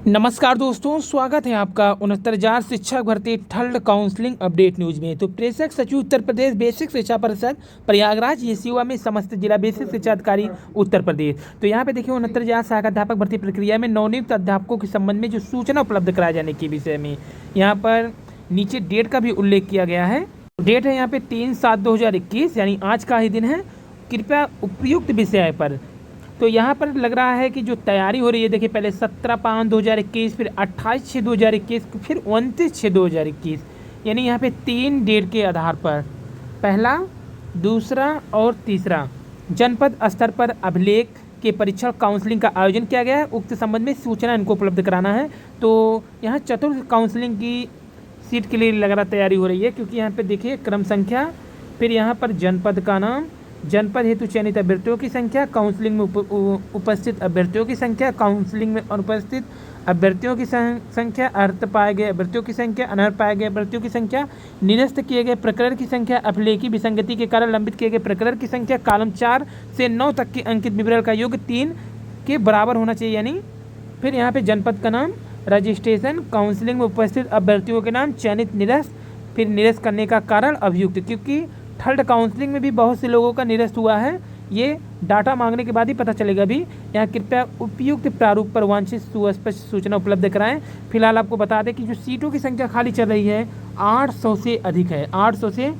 नमस्कार दोस्तों, स्वागत है आपका 69,000 शिक्षक भर्ती ठल्ड काउंसलिंग अपडेट न्यूज में। तो प्रेषक सचिव उत्तर प्रदेश बेसिक शिक्षा परिषद प्रयागराज ये सेवा में समस्त जिला बेसिक शिक्षा अधिकारी उत्तर प्रदेश। तो यहाँ पे देखिए 69,000 सहायक अध्यापक भर्ती प्रक्रिया में नवनियुक्त अध्यापकों के संबंध में जो सूचना उपलब्ध कराए जाने के विषय में यहाँ पर नीचे डेट का भी उल्लेख किया गया है। डेट है यहाँ पे 3/7/2021 यानी आज का ही दिन है। कृपया उपयुक्त विषय पर तो यहाँ पर लग रहा है कि जो तैयारी हो रही है, देखिए पहले 17/5/2021, फिर 28/6/2021, फिर 29/6/2021, यानी यहाँ पे 3 डेट के आधार पर पहला, दूसरा और तीसरा जनपद स्तर पर अभिलेख के परीक्षण काउंसलिंग का आयोजन किया गया है। उक्त संबंध में सूचना इनको उपलब्ध कराना है। तो यहाँ चतुर्थ काउंसलिंग की सीट के लिए लग रहा तैयारी हो रही है, क्योंकि यहाँ पे देखिए क्रम संख्या, फिर यहाँ पर जनपद का नाम, जनपद हेतु चयनित अभ्यर्थियों की संख्या, काउंसलिंग में उपस्थित अभ्यर्थियों की संख्या, काउंसलिंग में अनुपस्थित अभ्यर्थियों की संख्या, अर्हता पाए गए अभ्यर्थियों की संख्या, अनर्ह पाए गए अभ्यर्थियों की संख्या, निरस्त किए गए प्रकरण की संख्या, अभिलेखी विसंगति के कारण लंबित किए गए प्रकरण की संख्या, कॉलम 4 से 9 तक के अंकित विवरण का योग 3 के बराबर होना चाहिए। यानी फिर यहाँ पे जनपद का नाम, रजिस्ट्रेशन, काउंसलिंग में उपस्थित अभ्यर्थियों के नाम, चयनित, निरस्त, फिर निरस्त करने का कारण अभियुक्त, क्योंकि थर्ड काउंसलिंग में भी बहुत से लोगों का निरस्त हुआ है। ये डाटा मांगने के बाद ही पता चलेगा। भी यहाँ कृपया उपयुक्त प्रारूप पर वांछित सुस्पष्ट सूचना उपलब्ध कराएं। फिलहाल आपको बता दें कि जो सीटों की संख्या खाली चल रही है 800 से अधिक है, 800 से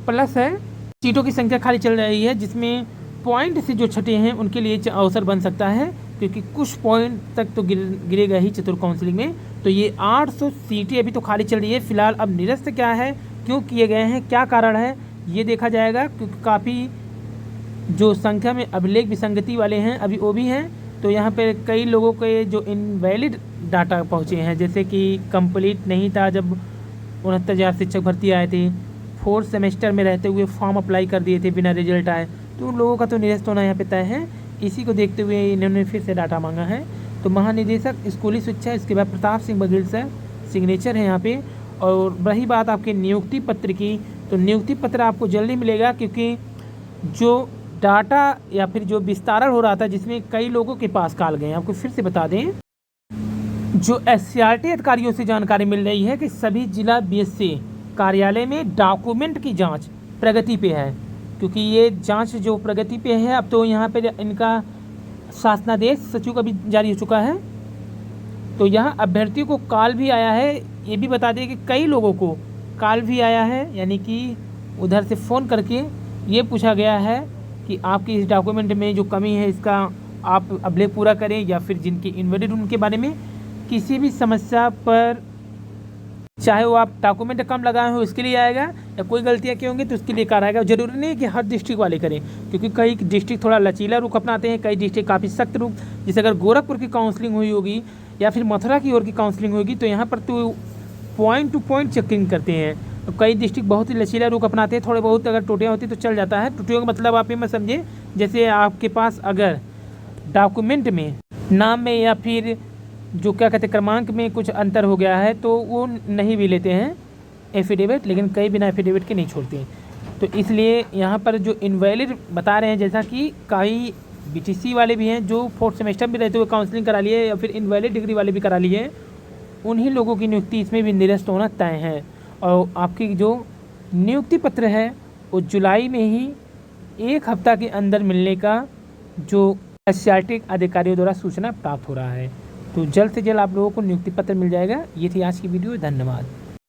प्लस है सीटों की संख्या खाली चल रही है, जिसमें पॉइंट से जो छठे हैं उनके लिए अवसर बन सकता है, क्योंकि कुछ पॉइंट तक तो गिरेगा ही चतुर्थ काउंसलिंग में। तो ये 800 सीटें अभी तो खाली चल रही है। फिलहाल अब निरस्त क्या है, क्यों किए गए हैं, क्या कारण है, ये देखा जाएगा, क्योंकि काफ़ी जो संख्या में अभिलेख विसंगति वाले हैं अभी वो भी हैं। तो यहाँ पे कई लोगों के जो इनवैलिड डाटा पहुँचे हैं, जैसे कि कंप्लीट नहीं था जब 69,000 शिक्षक भर्ती आए थे, 4th सेमेस्टर में रहते हुए फॉर्म अप्लाई कर दिए थे बिना रिजल्ट आए, तो उन लोगों का तो निरस्त होना यहाँ पे तय है। इसी को देखते हुए इन्होंने फिर से डाटा मांगा है। तो महानिदेशक स्कूली शिक्षा, इसके बाद प्रताप सिंह बघेल सर सिग्नेचर है यहाँ पे। और रही बात आपके नियुक्ति पत्र की, तो नियुक्ति पत्र आपको जल्दी मिलेगा, क्योंकि जो डाटा या फिर जो विस्तारण हो रहा था जिसमें कई लोगों के पास कॉल गए, आपको फिर से बता दें, जो SCRT अधिकारियों से जानकारी मिल रही है कि सभी जिला BSc कार्यालय में डॉक्यूमेंट की जांच प्रगति पे है, क्योंकि ये जांच जो प्रगति पे है, अब तो यहाँ पे इनका शासनादेश सचिव का भी जारी हो चुका है। तो यहाँ अभ्यर्थियों को कॉल भी आया है। ये भी बता दें कि कई लोगों को कॉल भी आया है, यानी कि उधर से फ़ोन करके ये पूछा गया है कि आपकी इस डॉक्यूमेंट में जो कमी है इसका आप अभिलेख पूरा करें, या फिर जिनकी इनवैलिड उनके बारे में किसी भी समस्या पर, चाहे वो आप डॉक्यूमेंट कम लगाए हो इसके लिए आएगा, या कोई गलतियाँ की होंगी तो उसके लिए कार आएगा। जरूरी नहीं है कि हर डिस्ट्रिक्ट वाले करें, क्योंकि कई डिस्ट्रिक्ट थोड़ा लचीला रुख अपनाते हैं, कई डिस्ट्रिक्ट काफ़ी सख्त रुख। जैसे अगर गोरखपुर की काउंसलिंग हुई होगी या फिर मथुरा की ओर की काउंसलिंग होगी, तो यहाँ पर तो पॉइंट टू पॉइंट चेकिंग करते हैं। तो कई डिस्ट्रिक्ट बहुत ही लचीला रुख अपनाते हैं, थोड़े बहुत अगर टूटियाँ होती तो चल जाता है। टूटियों का मतलब आप ये मत समझे, जैसे आपके पास अगर डॉक्यूमेंट में नाम में या फिर जो क्या कहते हैं क्रमांक में कुछ अंतर हो गया है, तो वो नहीं भी लेते हैं एफिडेविट, लेकिन कई बिना एफिडेविट के नहीं छोड़ते हैं। तो इसलिए यहाँ पर जो इनवैलिड बता रहे हैं, जैसा कि कई BTC वाले भी हैं जो 4th सेमेस्टर में रहते हुए काउंसलिंग करा लिए, या फिर इनवैलिड डिग्री वाले भी करा लिए, उन्हीं लोगों की नियुक्ति इसमें भी निरस्त होना तय है। और आपकी जो नियुक्ति पत्र है वो जुलाई में ही 1 हफ्ता के अंदर मिलने का जो SCRT अधिकारियों द्वारा सूचना प्राप्त हो रहा है। तो जल्द से जल्द आप लोगों को नियुक्ति पत्र मिल जाएगा। ये थी आज की वीडियो, धन्यवाद।